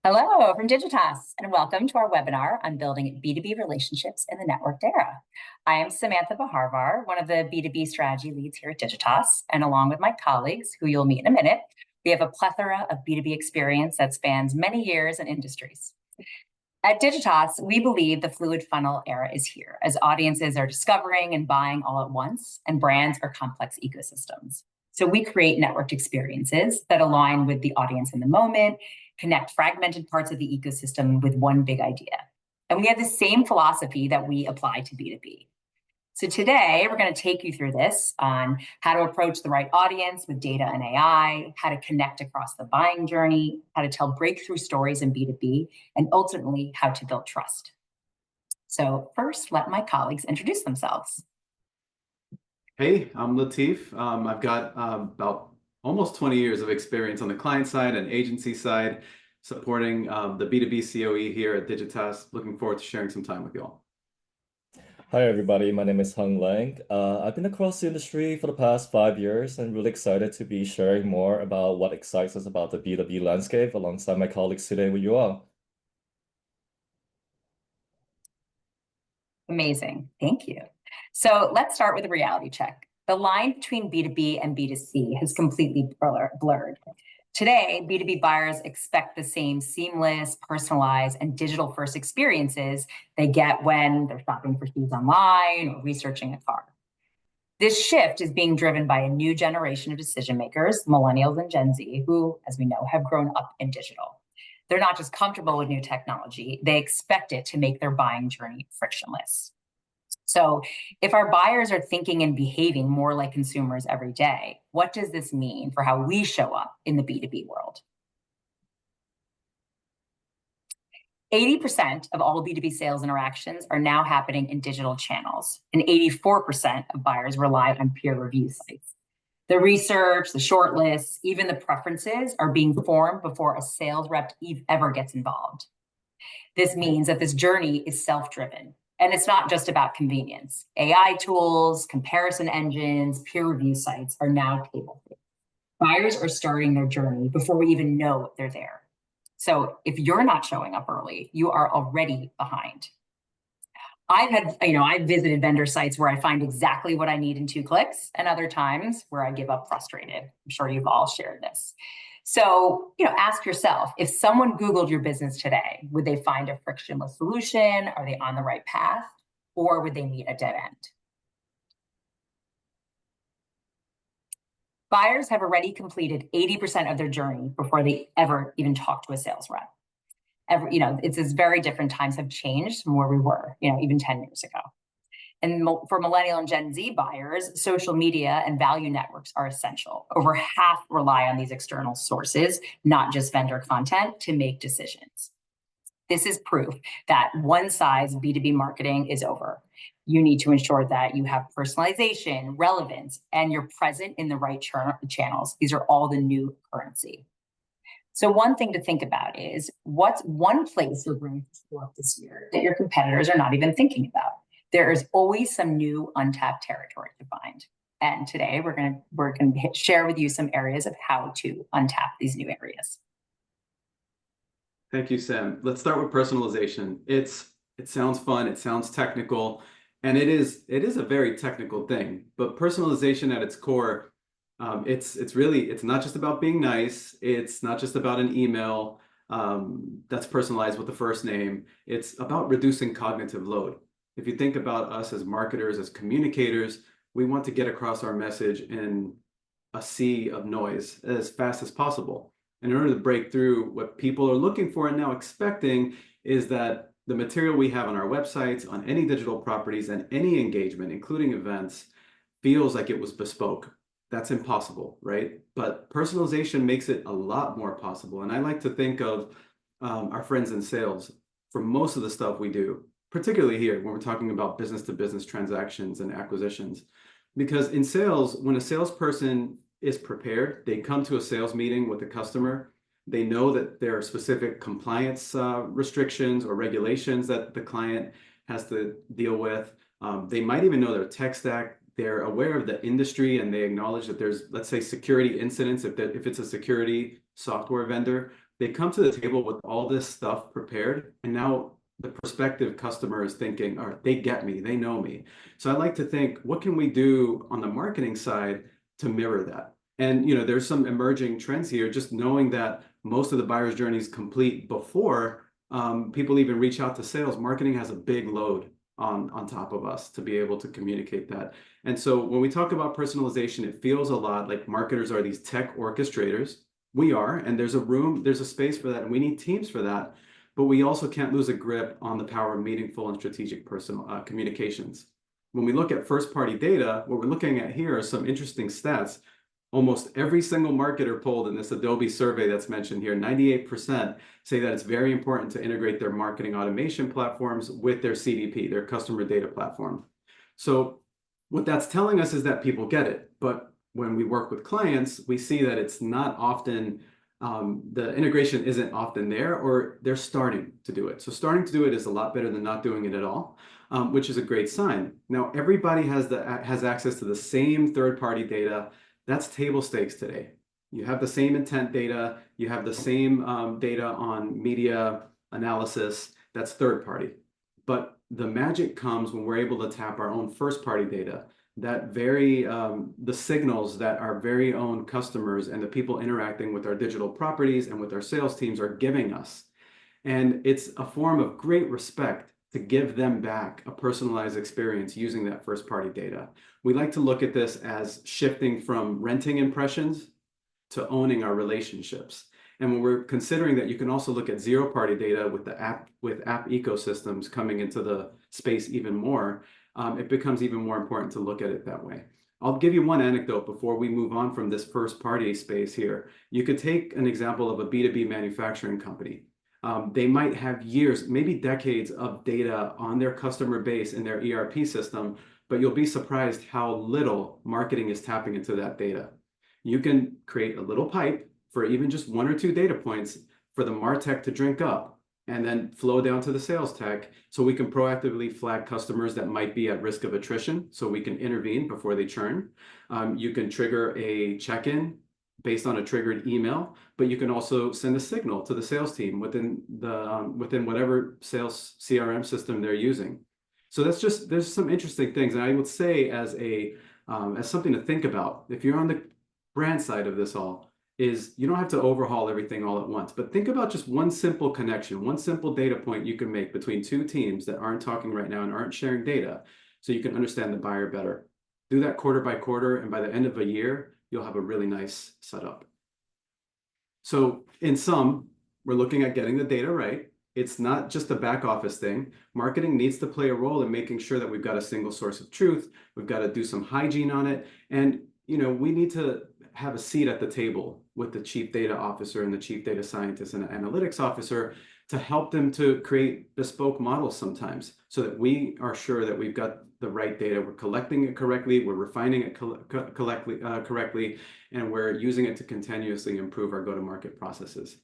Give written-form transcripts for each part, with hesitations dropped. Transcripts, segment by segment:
Hello from Digtias, and welcome to our webinar on building B2B relationships in the networked era. I am Samantha Baharvar, one of the B2B strategy leads here at Digtias, and along with my colleagues, who you'll meet in a minute, we have a plethora of B2B experience that spans many years and industries. At Digtias, we believe the fluid funnel era is here, as audiences are discovering and buying all at once, and brands are complex ecosystems. So we create networked experiences that align with the audience in the moment, connect fragmented parts of the ecosystem with one big idea. And we have the same philosophy that we apply to B2B. So today, we're going to take you through this on how to approach the right audience with data and AI, how to connect across the buying journey, how to tell breakthrough stories in B2B, and ultimately, how to build trust. So first, let my colleagues introduce themselves. Hey, I'm Latif. I've got about almost 20 years of experience on the client side and agency side, supporting the B2B COE here at Digtias. Looking forward to sharing some time with you all. Hi, everybody. My name is Hung Lang. I've been across the industry for the past 5 years and really excited to be sharing more about what excites us about the B2B landscape alongside my colleagues today with you all. Amazing. Thank you. So let's start with a reality check. The line between B2B and B2C has completely blurred. Today, B2B buyers expect the same seamless, personalized, and digital-first experiences they get when they're shopping for shoes online or researching a car. This shift is being driven by a new generation of decision makers, millennials and Gen Z, who, as we know, have grown up in digital. They're not just comfortable with new technology, they expect it to make their buying journey frictionless. So if our buyers are thinking and behaving more like consumers every day, what does this mean for how we show up in the B2B world? 80% of all B2B sales interactions are now happening in digital channels, and 84% of buyers rely on peer review sites. The research, the shortlists, even the preferences are being formed before a sales rep ever gets involved. This means that this journey is self-driven. And it's not just about convenience. AI tools, comparison engines, peer review sites are now table stakes. Buyers are starting their journey before we even know they're there. So if you're not showing up early, you are already behind. I've visited vendor sites where I find exactly what I need in 2 clicks, and other times where I give up frustrated. I'm sure you've all shared this. So, ask yourself, if someone Googled your business today, would they find a frictionless solution? Are they on the right path? Or would they meet a dead end? Buyers have already completed 80% of their journey before they ever even talk to a sales rep. It's as very different times have changed from where we were, even 10 years ago. And for millennial and Gen Z buyers, social media and value networks are essential. Over half rely on these external sources, not just vendor content, to make decisions. This is proof that one-size B2B marketing is over. You need to ensure that you have personalization, relevance, and you're present in the right channels. These are all the new currency. So one thing to think about is, what's one place you're going to show up this year that your competitors are not even thinking about? There is always some new untapped territory to find. And today we're going to share with you some areas of how to untap these new areas. Thank you, Sam. Let's start with personalization. It sounds fun, it sounds technical, and it is a very technical thing. But personalization at its core, it's not just about being nice. It's not just about an email that's personalized with the first name. It's about reducing cognitive load. If you think about us as marketers, as communicators, we want to get across our message in a sea of noise as fast as possible. And in order to break through, what people are looking for and now expecting is that the material we have on our websites, on any digital properties, and any engagement, including events, feels like it was bespoke. That's impossible, right? But personalization makes it a lot more possible. And I like to think of our friends in sales for most of the stuff we do, particularly here when we're talking about business-to-business transactions and acquisitions. Because in sales, when a salesperson is prepared, they come to a sales meeting with the customer, they know that there are specific compliance restrictions or regulations that the client has to deal with. They might even know their tech stack. They're aware of the industry, and they acknowledge that there's, let's say, security incidents. If it's a security software vendor, they come to the table with all this stuff prepared, and now the prospective customer is thinking, all right, they get me, they know me. So I like to think, what can we do on the marketing side to mirror that? And there's some emerging trends here, just knowing that most of the buyer's journey is complete before people even reach out to sales. Marketing has a big load on top of us to be able to communicate that. And so when we talk about personalization, it feels a lot like marketers are these tech orchestrators. We are, and there's a space for that, and we need teams for that. But we also can't lose a grip on the power of meaningful and strategic personal communications. When we look at first-party data, what we're looking at here are some interesting stats. Almost every single marketer polled in this Adobe survey that's mentioned here, 98% say that it's very important to integrate their marketing automation platforms with their CDP, their customer data platform. So what that's telling us is that people get it. But when we work with clients, we see that it's not often, the integration isn't often there, or they're starting to do it. So starting to do it is a lot better than not doing it at all, which is a great sign. Now, everybody has access to the same third-party data. That's table stakes today. You have the same intent data, you have the same data on media analysis. That's third party. But the magic comes when we're able to tap our own first party data, the signals that our very own customers and the people interacting with our digital properties and with our sales teams are giving us. And it's a form of great respect to give them back a personalized experience using that first party data. We like to look at this as shifting from renting impressions to owning our relationships. And when we're considering that, you can also look at zero party data with app ecosystems coming into the space even more, it becomes even more important to look at it that way. I'll give you one anecdote before we move on from this first party space here. You could take an example of a B2B manufacturing company. They might have years, maybe decades of data on their customer base in their ERP system, but you'll be surprised how little marketing is tapping into that data. You can create a little pipe for even just 1 or 2 data points for the MarTech to drink up and then flow down to the sales tech, so we can proactively flag customers that might be at risk of attrition, so we can intervene before they churn. You can trigger a check-in based on a triggered email, but you can also send a signal to the sales team within whatever sales CRM system they're using. So there's some interesting things, and I would say as something to think about, if you're on the brand side of this all, is you don't have to overhaul everything all at once, but think about just one simple connection, one simple data point you can make between 2 teams that aren't talking right now and aren't sharing data, so you can understand the buyer better. Do that quarter by quarter, and by the end of a year, you'll have a really nice setup. So in sum, we're looking at getting the data right. It's not just a back office thing. Marketing needs to play a role in making sure that we've got a single source of truth. We've got to do some hygiene on it. And we need to have a seat at the table with the chief data officer and the chief data scientist and the analytics officer to help them to create bespoke models sometimes, so that we are sure that we've got the right data, we're collecting it correctly, we're refining it correctly, and we're using it to continuously improve our go-to-market processes.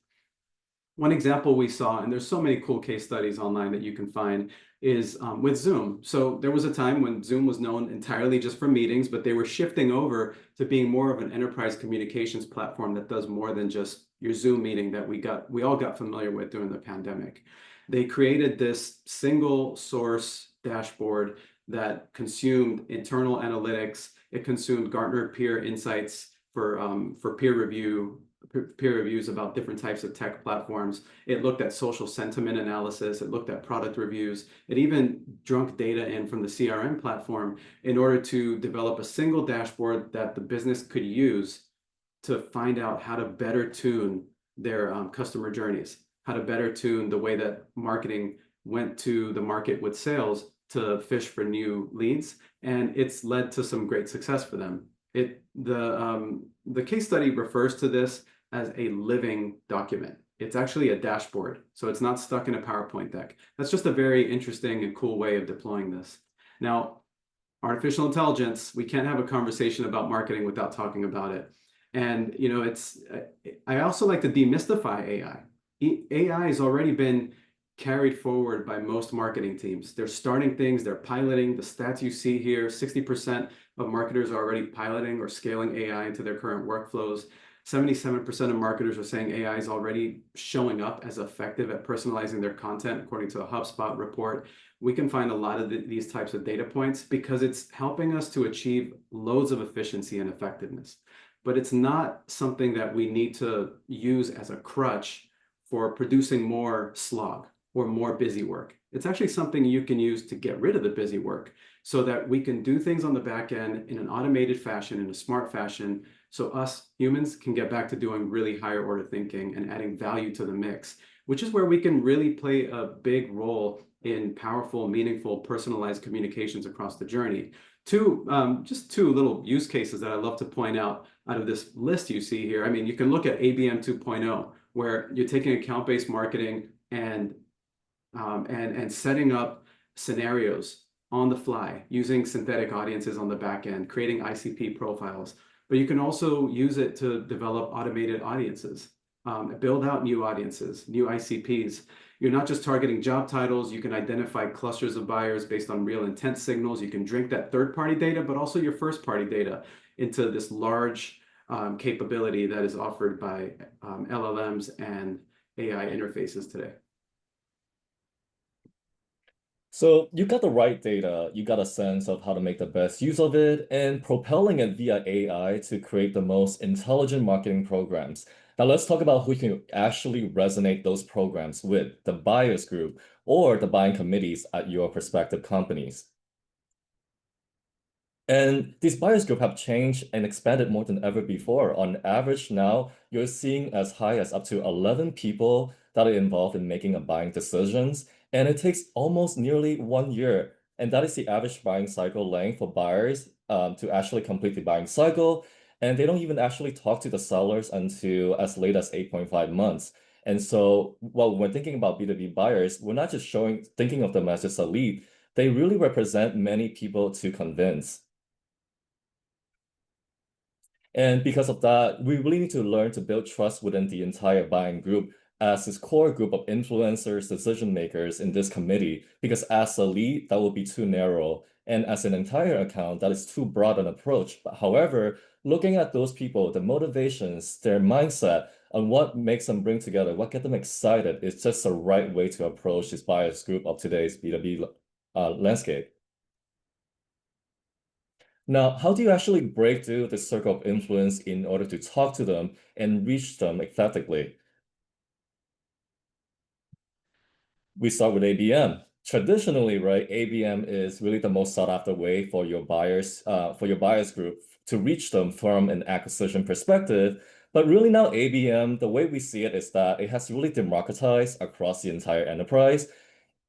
One example we saw, and there's so many cool case studies online that you can find, is with Zoom. So there was a time when Zoom was known entirely just for meetings, but they were shifting over to being more of an enterprise communications platform that does more than just your Zoom meeting that we all got familiar with during the pandemic. They created this single source dashboard that consumed internal analytics. It consumed Gartner Peer Insights for peer reviews about different types of tech platforms. It looked at social sentiment analysis. It looked at product reviews. It even drunk data in from the CRM platform in order to develop a single dashboard that the business could use to find out how to better tune their customer journeys, how to better tune the way that marketing went to the market with sales to fish for new leads. And it's led to some great success for them. The case study refers to this as a living document. It's actually a dashboard, so it's not stuck in a PowerPoint deck. That's just a very interesting and cool way of deploying this. Now, artificial intelligence, we can't have a conversation about marketing without talking about it. And I also like to demystify AI. AI has already been carried forward by most marketing teams. They're starting things, they're piloting. The stats you see here, 60% of marketers are already piloting or scaling AI into their current workflows. 77% of marketers are saying AI is already showing up as effective at personalizing their content, according to a HubSpot report. We can find a lot of these types of data points because it's helping us to achieve loads of efficiency and effectiveness. But it's not something that we need to use as a crutch for producing more slog or more busy work. It's actually something you can use to get rid of the busy work so that we can do things on the back end in an automated fashion, in a smart fashion, so us humans can get back to doing really higher order thinking and adding value to the mix, which is where we can really play a big role in powerful, meaningful, personalized communications across the journey. Just two little use cases that I love to point out of this list you see here. I mean, you can look at ABM 2.0, where you're taking account-based marketing and setting up scenarios on the fly using synthetic audiences on the back end, creating ICP profiles. But you can also use it to develop automated audiences, build out new audiences, new ICPs. You're not just targeting job titles. You can identify clusters of buyers based on real intent signals. You can drink that third-party data, but also your first-party data into this large capability that is offered by LLMs and AI interfaces today. So you got the right data, you got a sense of how to make the best use of it, and propelling it via AI to create the most intelligent marketing programs. Now let's talk about who can actually resonate those programs with, the buyers group or the buying committees at your respective companies. And these buyers group have changed and expanded more than ever before. On average now, you're seeing as high as up to 11 people that are involved in making a buying decisions. And it takes almost nearly 1 year. And that is the average buying cycle length for buyers to actually complete the buying cycle. And they don't even actually talk to the sellers until as late as 8.5 months. And so while we're thinking about B2B buyers, we're not just thinking of them as just a lead. They really represent many people to convince. And because of that, we really need to learn to build trust within the entire buying group as this core group of influencers, decision makers in this committee, because as a lead, that will be too narrow. And as an entire account, that is too broad an approach. But however, looking at those people, the motivations, their mindset, and what makes them bring together, what get them excited is just the right way to approach this buyers group of today's B2B landscape. Now, how do you actually break through the circle of influence in order to talk to them and reach them effectively? We start with ABM. Traditionally, right, ABM is really the most sought after way for your buyers group to reach them from an acquisition perspective. But really now ABM, the way we see it is that it has really democratized across the entire enterprise.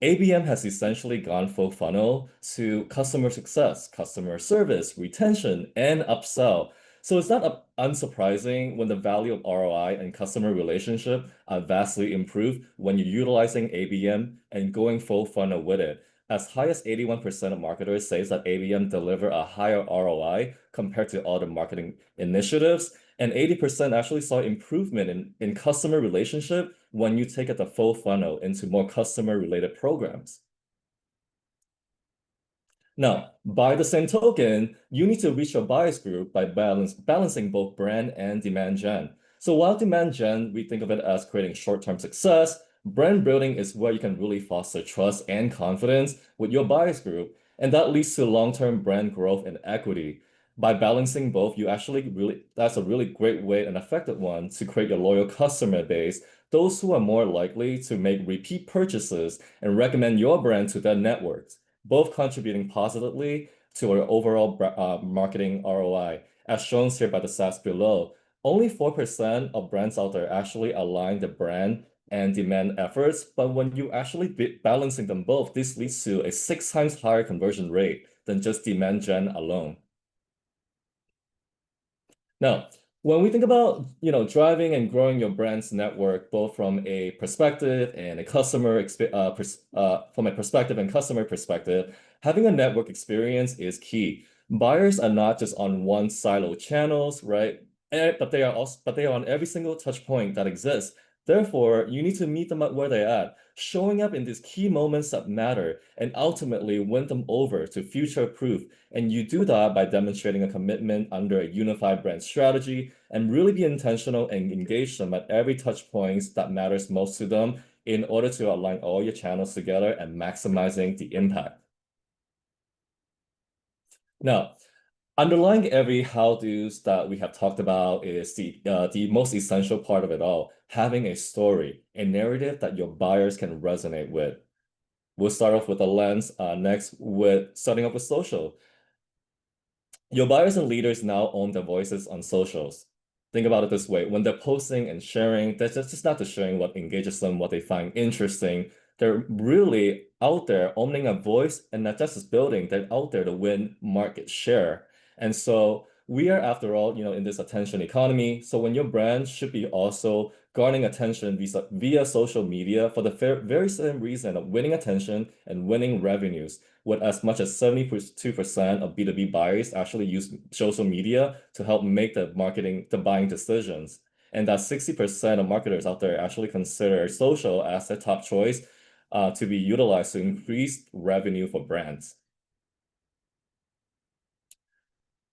ABM has essentially gone full funnel to customer success, customer service, retention, and upsell. So it's not unsurprising when the value of ROI and customer relationship are vastly improved when you're utilizing ABM and going full funnel with it. As high as 81% of marketers say that ABM deliver a higher ROI compared to other marketing initiatives, and 80% actually saw improvement in customer relationship when you take it the full funnel into more customer-related programs. Now, by the same token, you need to reach your buyers group by balancing both brand and demand gen. So while demand gen, we think of it as creating short-term success, brand building is where you can really foster trust and confidence with your buyers group, and that leads to long-term brand growth and equity. By balancing both, that's a really great way, an effective one, to create a loyal customer base, those who are more likely to make repeat purchases and recommend your brand to their networks, both contributing positively to our overall marketing ROI. As shown here by the stats below, only 4% of brands out there actually align the brand and demand efforts, but when you actually balancing them both, this leads to a 6 times higher conversion rate than just demand gen alone. Now, when we think about, driving and growing your brand's network, both from a perspective and a from a perspective and customer perspective, having a network experience is key. Buyers are not just on one silo channels, right? But they are on every single touch point that exists. Therefore, you need to meet them at where they're at, showing up in these key moments that matter, and ultimately win them over to future-proof. And you do that by demonstrating a commitment under a unified brand strategy and really be intentional and engage them at every touch points that matters most to them in order to align all your channels together and maximizing the impact. Now, underlying every how-dos that we have talked about is the most essential part of it all, having a story, a narrative that your buyers can resonate with. We'll start off with a lens, next with starting off with social. Your buyers and leaders now own their voices on socials. Think about it this way. When they're posting and sharing, that's just not just sharing what engages them, what they find interesting. They're really out there owning a voice and not just as building, they're out there to win market share. And so we are, after all, in this attention economy. So when your brand should be also garnering attention via social media for the very same reason of winning attention and winning revenues, with as much as 72% of B2B buyers actually use social media to help make the buying decisions. And that 60% of marketers out there actually consider social as their top choice to be utilized to increase revenue for brands.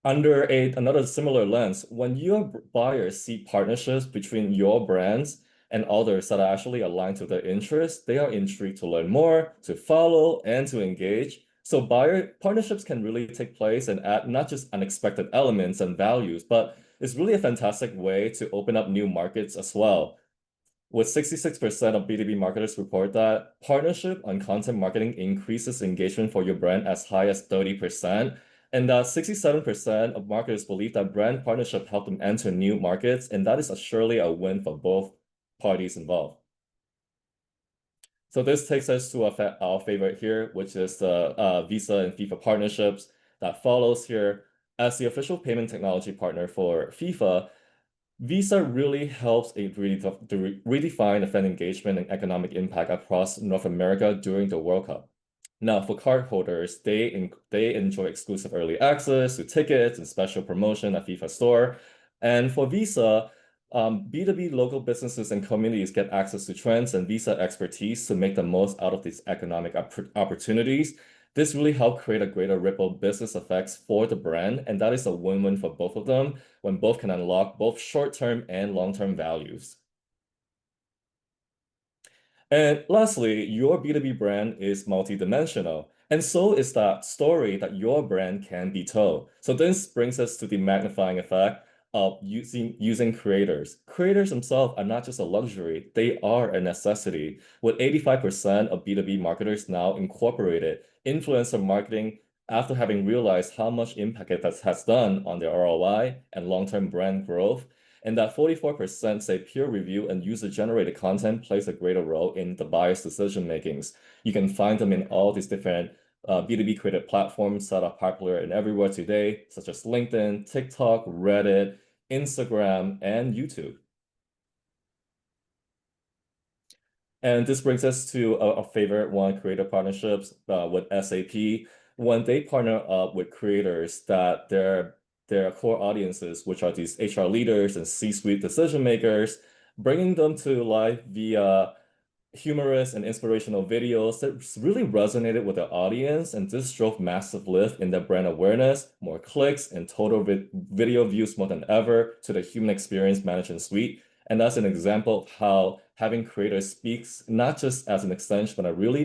Under another similar lens, when your buyers see partnerships between your brands and others that are actually aligned to their interests, they are intrigued to learn more, to follow, and to engage. So buyer partnerships can really take place and add not just unexpected elements and values, but it's really a fantastic way to open up new markets as well. With 66% of B2B marketers report that partnership on content marketing increases engagement for your brand as high as 30%. And 67% of marketers believe that brand partnership help them enter new markets, and that is surely a win for both parties involved. So this takes us to our favorite here, which is the Visa and FIFA partnerships that follows here. As the official payment technology partner for FIFA, Visa really helps to redefine the fan engagement and economic impact across North America during the World Cup. Now, for cardholders, they enjoy exclusive early access to tickets and special promotion at FIFA Store. And for Visa, B2B local businesses and communities get access to trends and Visa expertise to make the most out of these economic opportunities. This really helped create a greater ripple business effects for the brand, and that is a win-win for both of them when both can unlock both short-term and long-term values. And lastly, your B2B brand is multidimensional, and so is that story that your brand can be told. So this brings us to the magnifying effect of using creators. Creators themselves are not just a luxury, they are a necessity. With 85% of B2B marketers now incorporated influencer marketing after having realized how much impact it has done on their ROI and long-term brand growth, and that 44% say peer review and user-generated content plays a greater role in the buyer's decision makings. You can find them in all these different B2B creative platforms that are popular and everywhere today, such as LinkedIn, TikTok, Reddit, Instagram, and YouTube. And this brings us to a favorite one, creator partnerships with SAP. When they partner up with creators that their core audiences, which are these HR leaders and C-suite decision makers, bringing them to life via humorous and inspirational videos that really resonated with their audience, and this drove massive lift in their brand awareness, more clicks, and total video views more than ever to the human experience management suite. And that's an example of how having creators speaks not just as an extension, but a really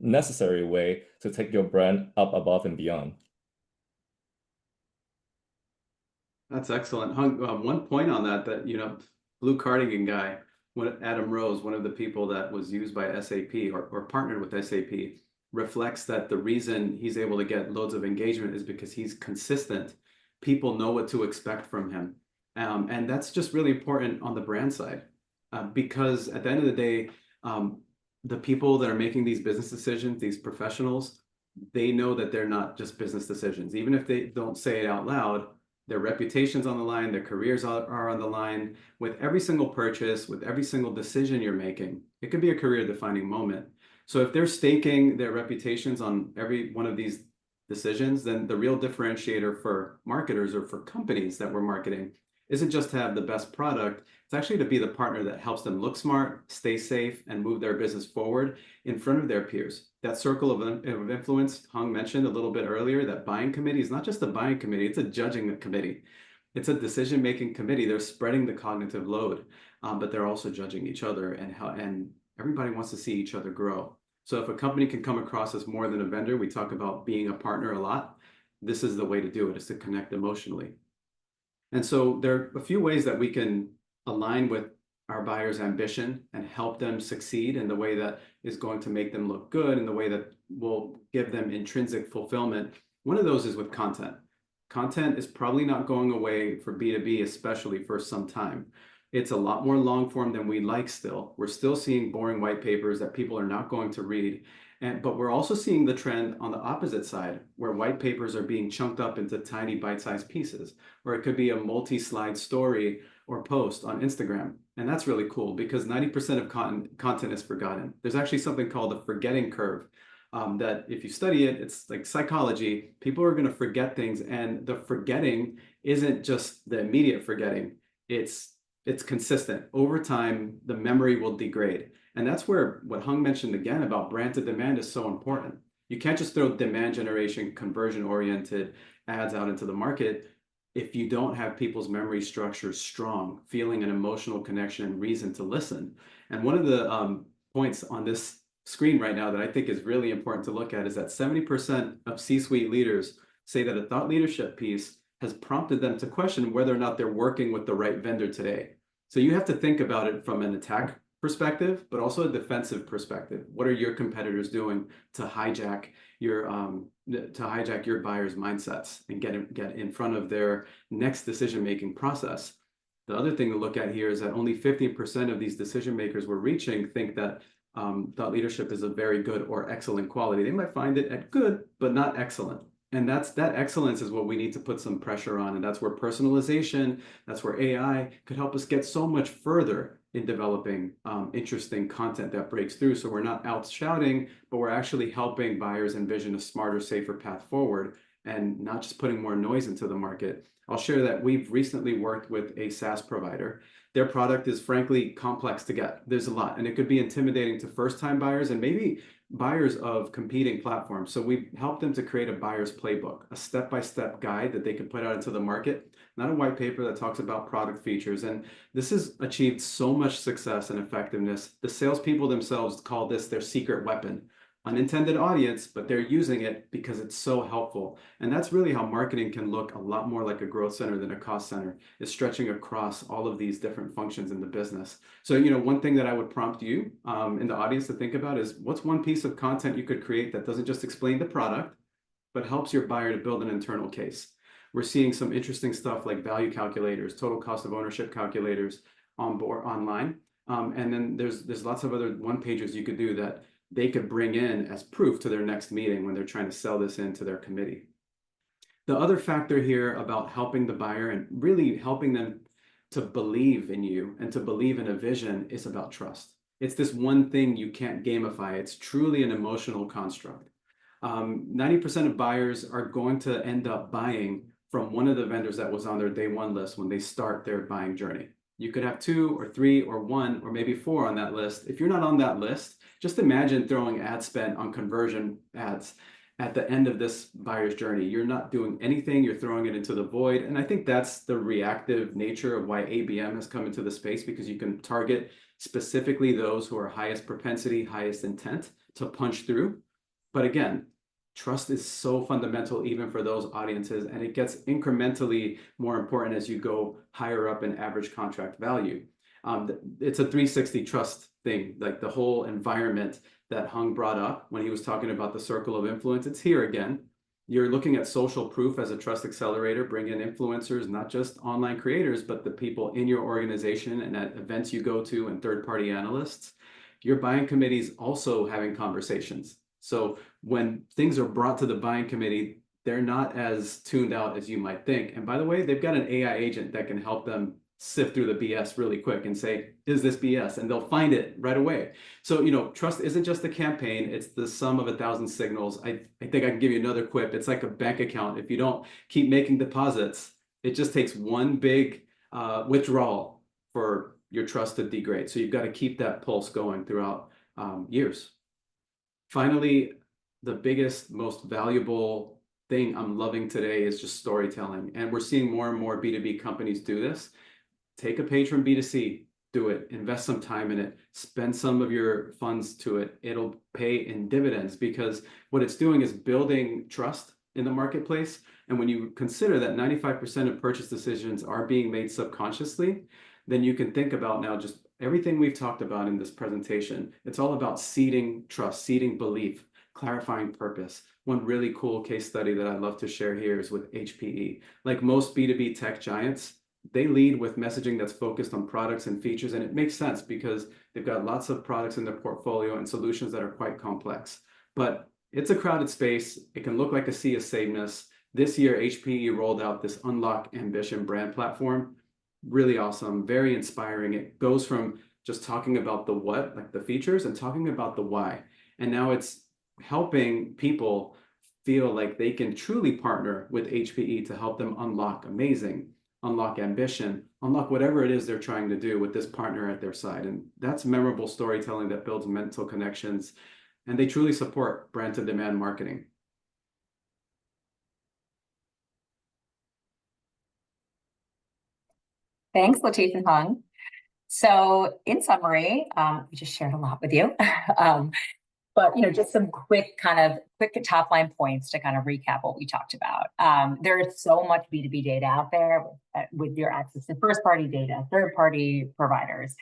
necessary way to take your brand up above and beyond. That's excellent. Hung, one point on that, Blue Cardigan guy, Adam Rose, one of the people that was used by SAP or partnered with SAP, reflects that the reason he's able to get loads of engagement is because he's consistent. People know what to expect from him. And that's just really important on the brand side, because at the end of the day, the people that are making these business decisions, these professionals, they know that they're not just business decisions. Even if they don't say it out loud, their reputation's on the line, their careers are on the line. With every single purchase, with every single decision you're making, it could be a career-defining moment. So if they're staking their reputations on every one of these decisions, then the real differentiator for marketers or for companies that we're marketing isn't just to have the best product, It's actually to be the partner that helps them look smart, stay safe, and move their business forward in front of their peers. That circle of influence Hung mentioned a little bit earlier, that buying committee is not just a buying committee, it's a judging committee. It's a decision-making committee. They're spreading the cognitive load, but they're also judging each other, and everybody wants to see each other grow. So if a company can come across as more than a vendor, we talk about being a partner a lot. This is the way to do it, is to connect emotionally. And so there are a few ways that we can align with our buyers' ambition and help them succeed in the way that is going to make them look good, in the way that will give them intrinsic fulfillment. One of those is with content. Content is probably not going away for B2B, especially for some time. It's a lot more long form than we like still. We're still seeing boring white papers that people are not going to read. But we're also seeing the trend on the opposite side, where white papers are being chunked up into tiny bite-sized pieces, or it could be a multi-slide story or post on Instagram. And that's really cool because 90% of content is forgotten. There's actually something called the forgetting curve. That if you study it, it's like psychology. People are going to forget things, and the forgetting isn't just the immediate forgetting. It's consistent. Over time, the memory will degrade. And that's where what Hung mentioned again about brand to demand is so important. You can't just throw demand generation, conversion-oriented ads out into the market if you don't have people's memory structure strong, feeling an emotional connection and reason to listen. And one of the points on this screen right now that I think is really important to look at is that 70% of C-suite leaders say that a thought leadership piece has prompted them to question whether or not they're working with the right vendor today. So you have to think about it from an attack perspective, but also a defensive perspective. What are your competitors doing to hijack your buyers' mindsets and get in front of their next decision-making process? The other thing to look at here is that only 15% of these decision makers we're reaching think that thought leadership is a very good or excellent quality. They might find it at good, but not excellent. And that excellence is what we need to put some pressure on. And that's where personalization, that's where AI could help us get so much further in developing interesting content that breaks through. So we're not out shouting, but we're actually helping buyers envision a smarter, safer path forward and not just putting more noise into the market. I'll share that we've recently worked with a SaaS provider. Their product is frankly complex to get. There's a lot, and it could be intimidating to first-time buyers and maybe buyers of competing platforms. So we helped them to create a buyer's playbook, a step-by-step guide that they could put out into the market, not a white paper that talks about product features. And this has achieved so much success and effectiveness. The salespeople themselves call this their secret weapon. Unintended audience, but they're using it because it's so helpful. And that's really how marketing can look a lot more like a growth center than a cost center, is stretching across all of these different functions in the business. So, one thing that I would prompt you in the audience to think about is what's one piece of content you could create that doesn't just explain the product, but helps your buyer to build an internal case. We're seeing some interesting stuff like value calculators, total cost of ownership calculators on board online. And then there's lots of other one-pagers you could do that they could bring in as proof to their next meeting when they're trying to sell this into their committee. The other factor here about helping the buyer and really helping them to believe in you and to believe in a vision is about trust. It's this one thing you can't gamify. It's truly an emotional construct. 90% of buyers are going to end up buying from one of the vendors that was on their day one list when they start their buying journey. You could have 2 or 3 or 1 or maybe 4 on that list. If you're not on that list, just imagine throwing ad spend on conversion ads at the end of this buyer's journey. You're not doing anything, you're throwing it into the void. And I think that's the reactive nature of why ABM has come into the space, because you can target specifically those who are highest propensity, highest intent to punch through. But again, trust is so fundamental even for those audiences, and it gets incrementally more important as you go higher up in average contract value. It's a 360 trust thing, like the whole environment that Hung brought up when he was talking about the circle of influence. It's here again. You're looking at social proof as a trust accelerator. Bring in influencers, not just online creators, but the people in your organization and at events you go to and third-party analysts. Your buying committee's also having conversations. So when things are brought to the buying committee, they're not as tuned out as you might think. And by the way, they've got an AI agent that can help them sift through the BS really quick and say, is this BS? And they'll find it right away. So, trust isn't just a campaign, it's the sum of 1,000 signals. I think I can give you another quip. It's like a bank account. If you don't keep making deposits, it just takes one big withdrawal for your trust to degrade. So you've got to keep that pulse going throughout years. Finally, the biggest, most valuable thing I'm loving today is just storytelling. And we're seeing more and more B2B companies do this. Take a page from B2C, do it, invest some time in it, spend some of your funds to it. It'll pay in dividends, because what it's doing is building trust in the marketplace. And when you consider that 95% of purchase decisions are being made subconsciously, then you can think about now just everything we've talked about in this presentation. It's all about seeding trust, seeding belief, clarifying purpose. One really cool case study that I'd love to share here is with HPE. Like most B2B tech giants, they lead with messaging that's focused on products and features, and it makes sense because they've got lots of products in their portfolio and solutions that are quite complex. But it's a crowded space. It can look like a sea of sameness. This year, HPE rolled out this Unlock Ambition brand platform. Really awesome, very inspiring. It goes from just talking about the what, like the features, and talking about the why. And now it's helping people feel like they can truly partner with HPE to help them unlock amazing, unlock ambition, unlock whatever it is they're trying to do with this partner at their side. And that's memorable storytelling that builds mental connections. And they truly support brand to demand marketing. Thanks, Latif and Hung. So in summary, we just shared a lot with you. But just some quick top line points to kind of recap what we talked about. There is so much B2B data out there with your access to first party data, third party providers.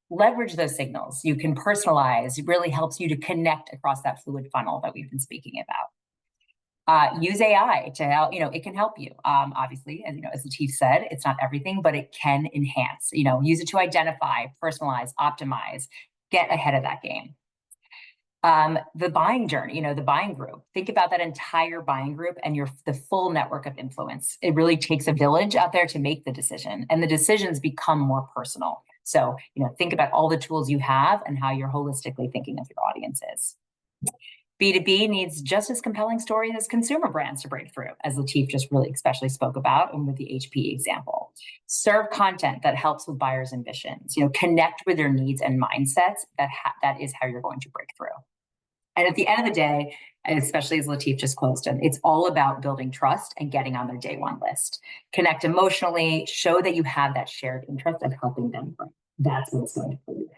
Leverage those signals. You can personalize. It really helps you to connect across that fluid funnel that we've been speaking about. Use AI to help, it can help you. Obviously, as Latif said, it's not everything, but it can enhance. Use it to identify, personalize, optimize, get ahead of that game. The buying journey, the buying group. Think about that entire buying group and the full network of influence. It really takes a village out there to make the decision, and the decisions become more personal. So, think about all the tools you have and how you're holistically thinking of your audiences. B2B needs just as compelling stories as consumer brands to break through, as Latif just really especially spoke about, and with the HPE example. Serve content that helps with buyers' ambitions. Connect with their needs and mindsets. That is how you're going to break through. And at the end of the day, especially as Latif just closed in, it's all about building trust and getting on their day one list. Connect emotionally, show that you have that shared interest of helping them grow. That's what's going to do.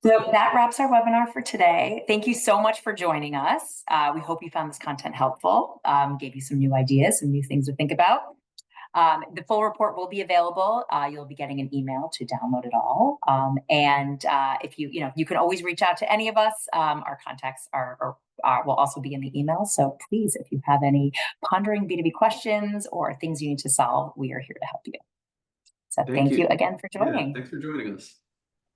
So that wraps our webinar for today. Thank you so much for joining us. We hope you found this content helpful, gave you some new ideas, some new things to think about. The full report will be available. You'll be getting an email to download it all. If you can always reach out to any of us. Our contacts will also be in the email. So please, if you have any pondering B2B questions or things you need to solve, we are here to help you. So thank you again for joining. Yeah, thanks for joining us.